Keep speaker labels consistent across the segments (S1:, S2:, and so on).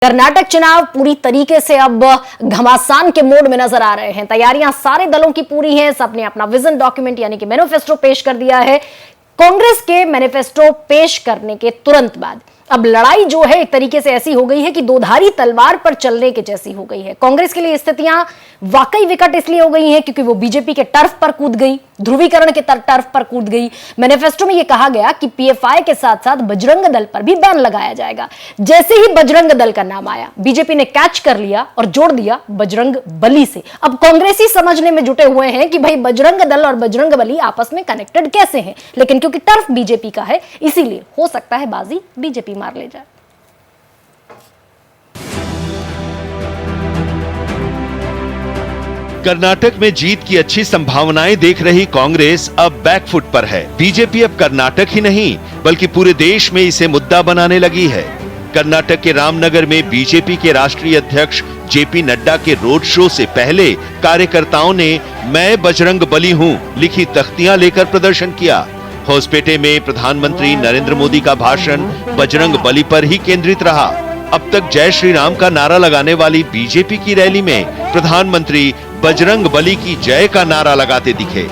S1: कर्नाटक चुनाव पूरी तरीके से अब घमासान के मोड में नजर आ रहे हैं। तैयारियां सारे दलों की पूरी हैं। सबने अपना विजन डॉक्यूमेंट यानी कि मैनिफेस्टो पेश कर दिया है। कांग्रेस के मैनिफेस्टो पेश करने के तुरंत बाद अब लड़ाई जो है एक तरीके से ऐसी हो गई है कि दोधारी तलवार पर चलने के जैसी हो गई है। कांग्रेस के लिए स्थितियां वाकई विकट इसलिए हो गई हैं क्योंकि वो बीजेपी के टर्फ पर कूद गई, ध्रुवीकरण के टर्फ पर कूद गई। मैनिफेस्टो में यह कहा गया कि पीएफआई के साथ साथ बजरंग दल पर भी बैन लगाया जाएगा। जैसे ही बजरंग दल का नाम आया, बीजेपी ने कैच कर लिया और जोड़ दिया बजरंग बली से। अब कांग्रेसी समझने में जुटे हुए हैं कि भाई बजरंग दल और बजरंग बली आपस में कनेक्टेड कैसे हैं, लेकिन क्योंकि टर्फ बीजेपी का है इसीलिए हो सकता है बाजी बीजेपी मार ले जाए।
S2: कर्नाटक में जीत की अच्छी संभावनाएं देख रही कांग्रेस अब बैकफुट पर है। बीजेपी अब कर्नाटक ही नहीं बल्कि पूरे देश में इसे मुद्दा बनाने लगी है। कर्नाटक के रामनगर में बीजेपी के राष्ट्रीय अध्यक्ष जेपी नड्डा के रोड शो से पहले कार्यकर्ताओं ने मैं बजरंग बली हूं लिखी तख्तियां लेकर प्रदर्शन किया। होसपेटे में प्रधानमंत्री नरेंद्र मोदी का भाषण बजरंग बली पर ही केंद्रित रहा। अब तक जय श्री राम का नारा लगाने वाली बीजेपी की रैली में प्रधानमंत्री बजरंग बली की जय का नारा लगाते दिखे।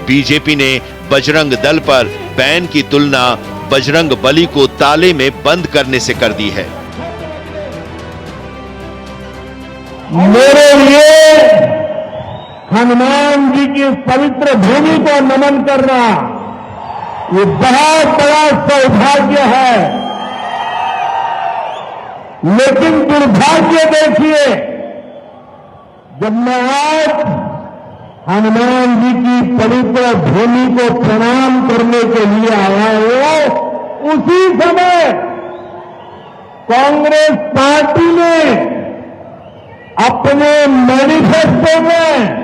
S2: बीजेपी ने बजरंग दल पर बैन की तुलना बजरंग बली को ताले में बंद करने से कर दी है।
S3: मेरे लिए हनुमान जी की पवित्र भूमि को नमन करना ये बहुत बड़ा सौभाग्य है, लेकिन दुर्भाग्य देखिए, जब मैं आज हनुमान जी की पवित्र भूमि को प्रणाम करने के लिए आया हूं, उसी समय कांग्रेस पार्टी ने अपने मैनिफेस्टो में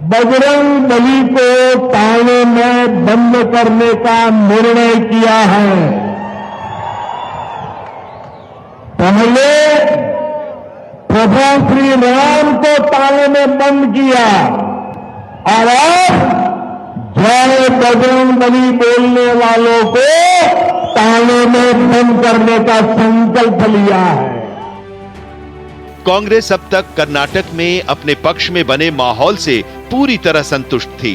S3: बजरंग बली को ताले में बंद करने का निर्णय किया है। पहले प्रभु श्री राम को ताले में बंद किया और अब जय बजरंग बली बोलने वालों को ताले में बंद करने का संकल्प लिया है।
S2: कांग्रेस अब तक कर्नाटक में अपने पक्ष में बने माहौल से पूरी तरह संतुष्ट थी।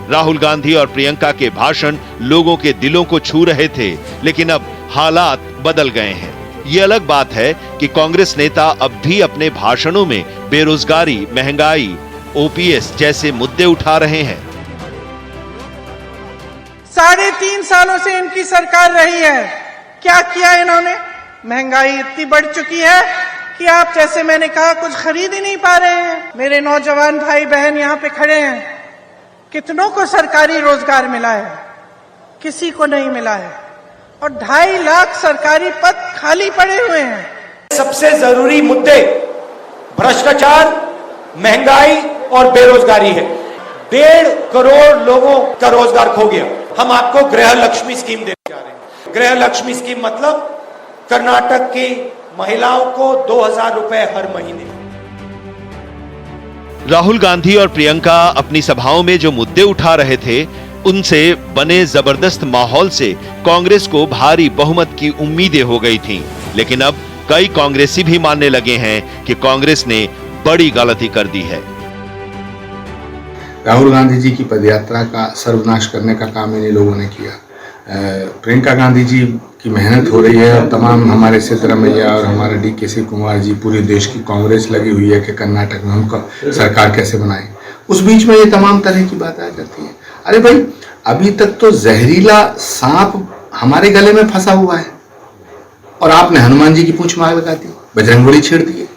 S2: राहुल गांधी और प्रियंका के भाषण लोगों के दिलों को छू रहे थे, लेकिन अब हालात बदल गए हैं। ये अलग बात है कि कांग्रेस नेता अब भी अपने भाषणों में बेरोजगारी, महंगाई, ओपीएस जैसे मुद्दे उठा रहे हैं।
S4: 3.5 सालों से इनकी सरकार रही है, क्या किया इन्होंने? महंगाई इतनी बढ़ चुकी है कि आप जैसे मैंने कहा कुछ खरीद ही नहीं पा रहे हैं। मेरे नौजवान भाई बहन यहाँ पे खड़े हैं, कितनों को सरकारी रोजगार मिला है? किसी को नहीं मिला है और 2.5 लाख सरकारी पद खाली पड़े हुए हैं।
S5: सबसे जरूरी मुद्दे भ्रष्टाचार, महंगाई और बेरोजगारी है। 1.5 करोड़ लोगों का रोजगार खो गया। हम आपको गृह लक्ष्मी स्कीम देने जा रहे हैं। गृह लक्ष्मी स्कीम मतलब कर्नाटक की महिलाओं को 2,000 रुपए हर महीने।
S2: राहुल गांधी और प्रियंका अपनी सभाओं में जो मुद्दे उठा रहे थे, उनसे बने जबरदस्त माहौल से कांग्रेस को भारी बहुमत की उम्मीदें हो गई थीं। लेकिन अब कई कांग्रेसी भी मानने लगे हैं कि कांग्रेस ने बड़ी गलती कर दी है।
S6: राहुल गांधी जी की पदयात्रा का सर्वनाश करने का काम इन्हीं लोगों ने किया। प्रियंका गांधी जी की मेहनत हो रही है और तमाम हमारे सिद्धरामैया और हमारे डीके कुमार जी, पूरे देश की कांग्रेस लगी हुई है कि कर्नाटक में हम सरकार कैसे बनाएं। उस बीच में ये तमाम तरह की बातें आ जाती हैं। अरे भाई, अभी तक तो जहरीला सांप हमारे गले में फंसा हुआ है और आपने हनुमान जी की पूंछ मार लगा दी, बजरंगबली छेड़ दिए।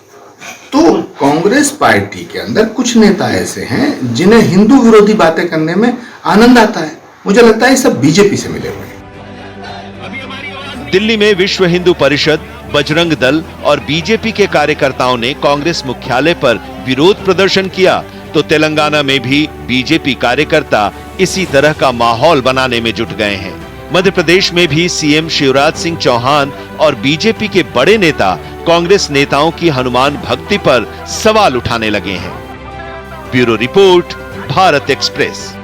S6: तो कांग्रेस पार्टी के अंदर कुछ नेता ऐसे हैं जिन्हें हिंदू विरोधी बातें करने में आनंद आता है। मुझे लगता है सब बीजेपी से मिले हुए हैं।
S2: दिल्ली में विश्व हिंदू परिषद, बजरंग दल और बीजेपी के कार्यकर्ताओं ने कांग्रेस मुख्यालय पर विरोध प्रदर्शन किया, तो तेलंगाना में भी बीजेपी कार्यकर्ता इसी तरह का माहौल बनाने में जुट गए हैं। मध्य प्रदेश में भी सीएम शिवराज सिंह चौहान और बीजेपी के बड़े नेता कांग्रेस नेताओं की हनुमान भक्ति पर सवाल उठाने लगे हैं। Bureau report, Bharat express.